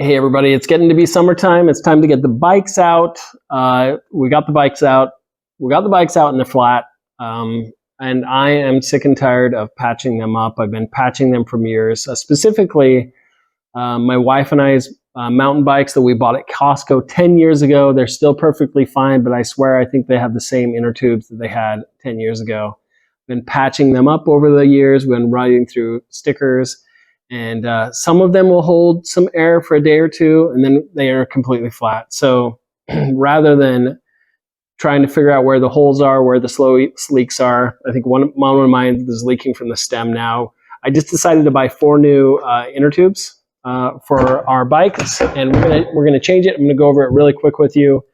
Hey everybody, it's getting to be summertime. It's time to get the bikes out. We got the bikes out. We got the bikes out in the flat. And I am sick and tired of patching them up. I've been patching them for years. Specifically, my wife and I's mountain bikes that we bought at Costco 10 years ago. They're still perfectly fine, but I swear I think they have the same inner tubes that they had 10 years ago. Been patching them up over the years. Been writing through stickers. And some of them will hold some air for a day or two, and then they are completely flat. So rather than trying to figure out where the holes are, where the slow leaks are, I think one of mine is leaking from the stem now. I just decided to buy 4 new inner tubes for our bikes, and we're gonna change it. I'm gonna go over it really quick with you.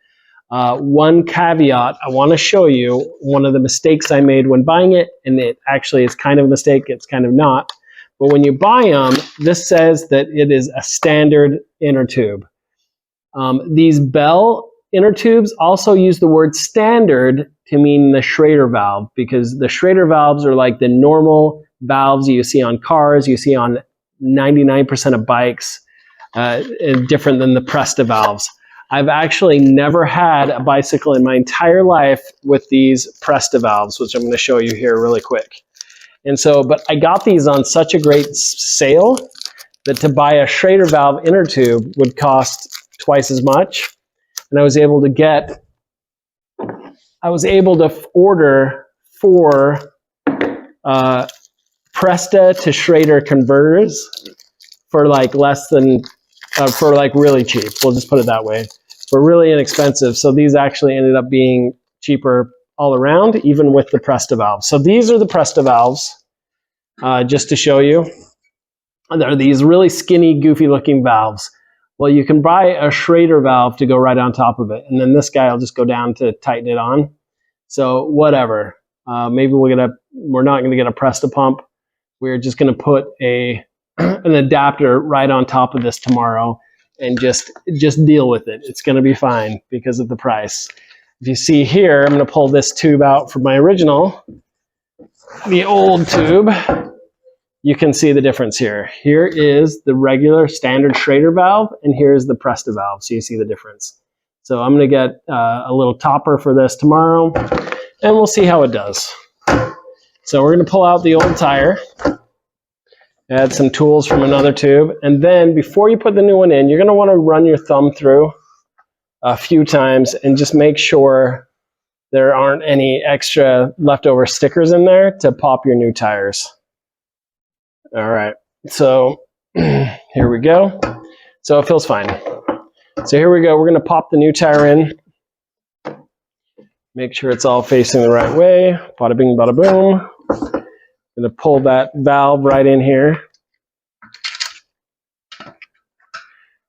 One caveat, I want to show you one of the mistakes I made when buying it, and it actually is kind of a mistake, it's kind of not. But when you buy them, this says that it is a standard inner tube. These Bell inner tubes also use the word standard to mean the Schrader valve, because the Schrader valves are like the normal valves you see on cars, you see on 99% of bikes, different than the Presta valves. I've actually never had a bicycle in my entire life with these Presta valves, which I'm going to show you here really quick. And so, but I got these on such a great sale that to buy a Schrader valve inner tube would cost twice as much. And I was able to order 4 Presta to Schrader converters for like less than, for like really cheap. We'll just put it that way. For really inexpensive. So these actually ended up being cheaper all around, even with the Presta valves. So these are the Presta valves, just to show you. There are these really skinny, goofy looking valves. Well, you can buy a Schrader valve to go right on top of it. And then this guy will just go down to tighten it on. So whatever. Maybe we're not going to get a Presta pump. We're just going to put an adapter right on top of this tomorrow and just deal with it. It's going to be fine because of the price. If you see here, I'm going to pull this tube out from my original, the old tube. You can see the difference here. Here is the regular standard Schrader valve, and here's the Presta valve, so you see the difference. So I'm going to get a little topper for this tomorrow, and we'll see how it does. So we're going to pull out the old tire, add some tools from another tube, and then before you put the new one in, you're going to want to run your thumb through a few times and just make sure there aren't any extra leftover stickers in there to pop your new tires. All right, so here we go. So it feels fine. So here we go. We're going to pop the new tire in. Make sure it's all facing the right way. Bada bing, bada boom. I'm going to pull that valve right in here.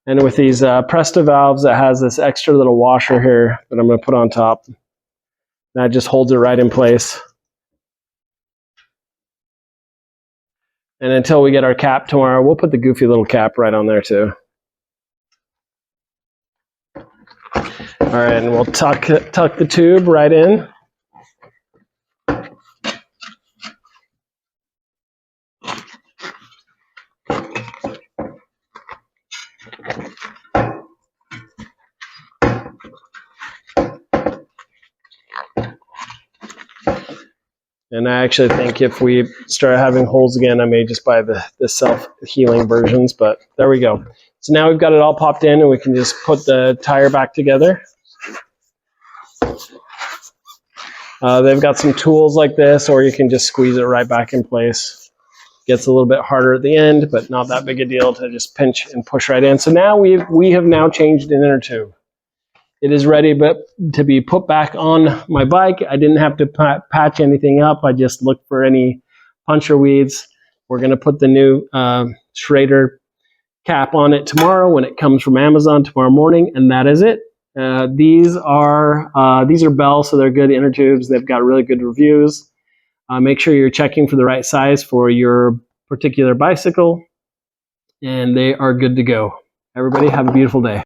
And with these Presta valves, it has this extra little washer here that I'm going to put on top. That just holds it right in place. And until we get our cap tomorrow, we'll put the goofy little cap right on there too. All right, and we'll tuck the tube right in. And I actually think if we start having holes again, I may just buy the self-healing versions, but there we go. So now we've got it all popped in, and we can just put the tire back together. They've got some tools like this, or you can just squeeze it right back in place. Gets a little bit harder at the end, but not that big a deal to just pinch and push right in. So now we have now changed an inner tube. It is ready to be put back on my bike. I didn't have to patch anything up. I just looked for any puncture weeds. We're going to put the new Schrader cap on it tomorrow when it comes from Amazon tomorrow morning, and that is it. These are Bell, so they're good inner tubes. They've got really good reviews. Make sure you're checking for the right size for your particular bicycle, and they are good to go. Everybody have a beautiful day.